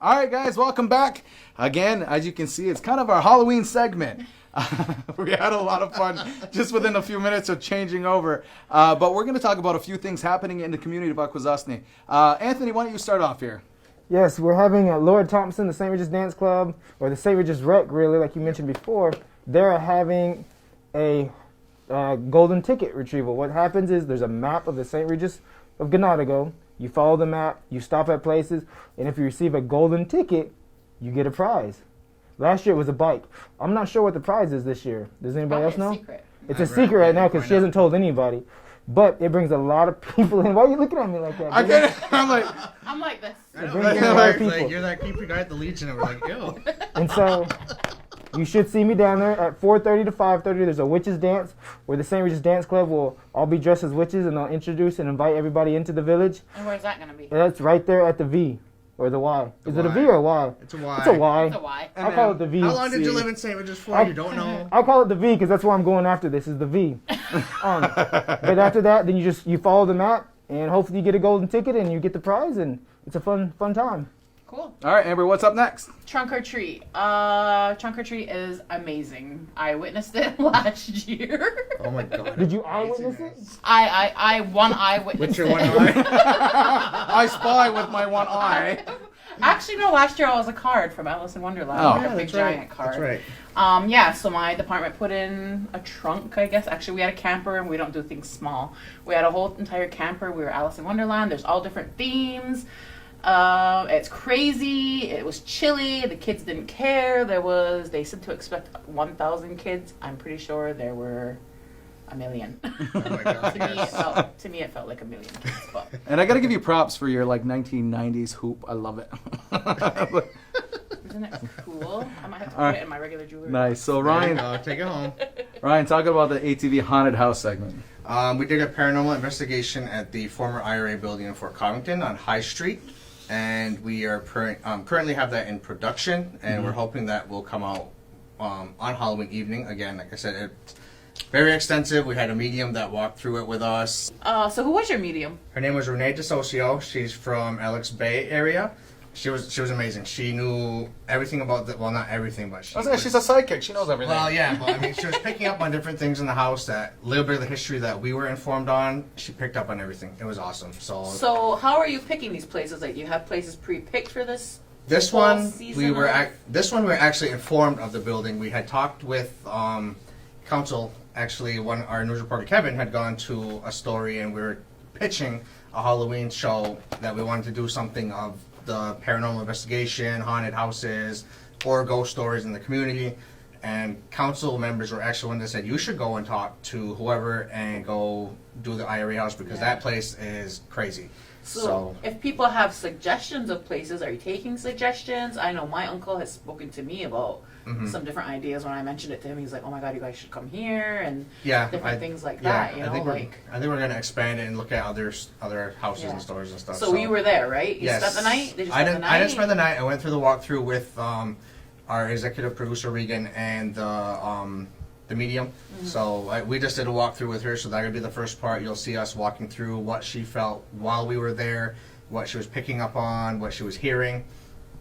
All right, guys, welcome back. Again, as you can see, it's kind of our Halloween segment. We had a lot of fun just within a few minutes of changing over. But we're going to talk about a few things happening in the community of Akwesasne. Anthony, why don't you start off here? Yes, we're having Lord Thompson, the St. Regis Dance Club, or the St. Regis Rec, really, like you mentioned before. They're having a golden ticket retrieval. What happens is there's a map of the St. Regis of Ganadago. You follow the map, you stop at places, and if you receive a golden ticket, you get a prize. Last year it was a bike. I'm not sure what the prize is this year. Does anybody else know? Secret. It's a secret right now because she hasn't told anybody. But it brings a lot of people in. Why are you looking at me like that? I'm like this. It brings in a lot of people. Like, you're that creepy guy at the Legion, and we're like, ew. And so you should see me down there at 4:30 to 5:30. There's a witches dance where the St. Regis Dance Club will all be dressed as witches, and they'll introduce and invite everybody into the village. And where's that going to be? That's right there at the V. Or the Y. Is it a V or a Y? It's a Y. It's a Y. It's a Y. I call it the V. How long did you live in St. Regis for? You don't know? I call it the V because that's where I'm going after this, is the V. But after that, then you follow the map, and hopefully you get a golden ticket, and you get the prize, and it's a fun time. Cool. All right, Amber, what's up next? Trunk or treat. Trunk or treat is amazing. I witnessed it last year. Oh my god. Did you eyewitness it? I one eye witnessed With your it. one eye? I spy with my one eye. Actually, no. Last year I was a card from Alice in Wonderland. Oh. Like Yeah, a big that's right. giant card. That's right. Yeah. So my department put in a trunk. I guess actually we had a camper, and we don't do things small. We had a whole entire camper. We were Alice in Wonderland. There's all different themes. It's crazy. It was chilly. The kids didn't care. They said to expect 1,000 kids. I'm pretty sure there were a million. Oh my god. to me, it felt like a million kids. But And I got to give you props for your 1990s hoop. I love it. isn't it cool? I might have to All right. put it in my regular jewelry. Nice. So Ryan, Ryan, take it home. Ryan, talk about the ATV haunted house segment. We did a paranormal investigation at the former IRA building in Fort Covington on High Street, and we are currently have that in production, and we're hoping that will come out on Halloween evening. Again, like I said, it's very extensive. We had a medium that walked through it with us. So who was your medium? Her name was Renee DeSocio. She's from Alex Bay area. She was amazing. She knew everything about not everything, but She's a psychic. She knows everything. well, yeah, but I mean, she was picking up on different things in the house, that little bit of the history that we were informed on. She picked up on everything. It was awesome. So how are you picking these places? Like, you have places pre-picked for this? This fall one, season we were of- we were actually informed of the building. We had talked with council. Actually, our news reporter Kevin had gone to a story, and we were pitching a Halloween show that we wanted to do something of the paranormal investigation, haunted houses, or ghost stories in the community. And council members were actually one that said, you should go and talk to whoever and go do the IRA house, because that place is crazy. So if people have suggestions of places, are you taking suggestions? I know my uncle has spoken to me about some different ideas. When I mentioned it to him, he's like, oh my god, you guys should come here, and different things like that. You know, I think we're going to expand it and look at other houses and stores and stuff. So you were there, right? You spent the night? Did you spend the night? I didn't spend the night. I went through the walkthrough with our executive producer Regan and the medium. So we just did a walkthrough with her. So that would be the first part. You'll see us walking through what she felt while we were there, what she was picking up on, what she was hearing.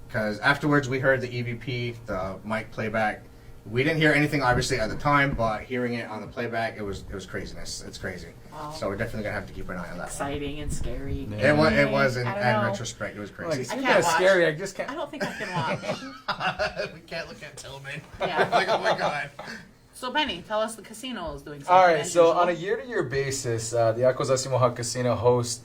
Because afterwards we heard the EVP, the mic playback. We didn't hear anything obviously at the time, but hearing it on the playback, it was craziness. It's crazy. Wow. So we're definitely gonna have to keep an eye on that. Exciting and scary. Yeah. It was in I don't know. retrospect, it was Like, crazy. it's I kind can't of watch. scary. I just can't. I don't think I can watch. We can't look at Tillman. Yeah. Like, oh my god. So Benny, tell us the casino is doing something. All right, so unusual. on a year-to-year basis, the Akwesasne Mohawk Casino hosts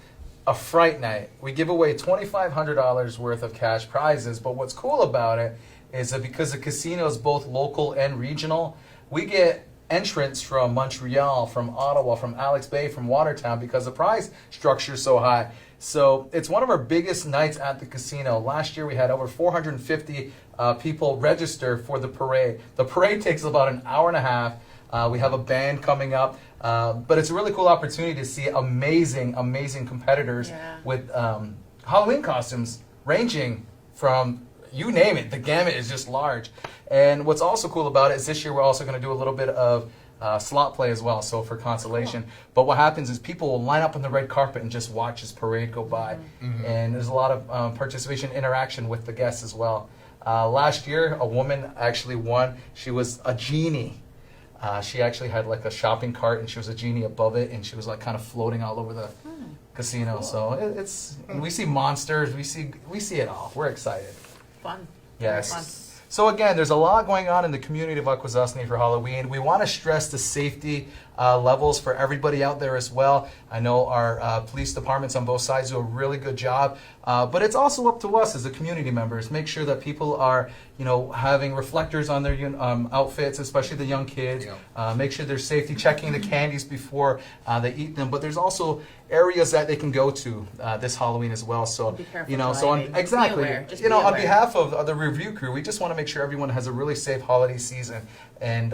a fright night. We give away $2,500 worth of cash prizes, but what's cool about it is that because the casino is both local and regional, we get entrants from Montreal, from Ottawa, from Alex Bay, from Watertown, because the prize structure is so high. So it's one of our biggest nights at the casino. Last year we had over 450 people register for the parade. The parade takes about an hour and a half. We have a band coming up, but it's a really cool opportunity to see amazing competitors with Halloween costumes ranging from, you name it, the gamut is just large. And what's also cool about it is this year we're also going to do a little bit of slot play as well, so for consolation. But what happens is people will line up on the red carpet and just watch this parade go by. And there's a lot of participation, interaction with the guests as well. Last year, a woman actually won. She was a genie. She actually had like a shopping cart, and she was a genie above it, and she was like kind of floating all over the casino. So it's and we see monsters, we see it all. We're excited. Fun. Yes. Very fun. So again, there's a lot going on in the community of Akwesasne for Halloween. We want to stress the safety levels for everybody out there as well. I know our police departments on both sides do a really good job, but it's also up to us as the community members. Make sure that people are, having reflectors on their outfits, especially the young kids. Make sure there's safety, checking the candies before they eat them. But there's also areas that they can go to this Halloween as well. So Be careful so driving. exactly, Be aware. Just be on aware. behalf of the review crew, we just want to make sure everyone has a really safe holiday season and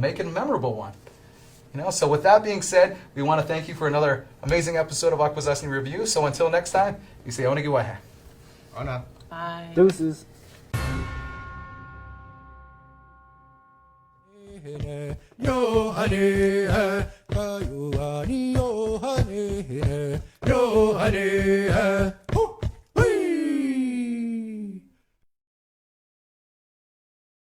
make it a memorable one. So with that being said, we want to thank you for another amazing episode of Akwesasne Review. So until next time, you say Onigiwahe. Ona. Bye. Deuces. Yo honey, yo honey, yo honey, yo honey.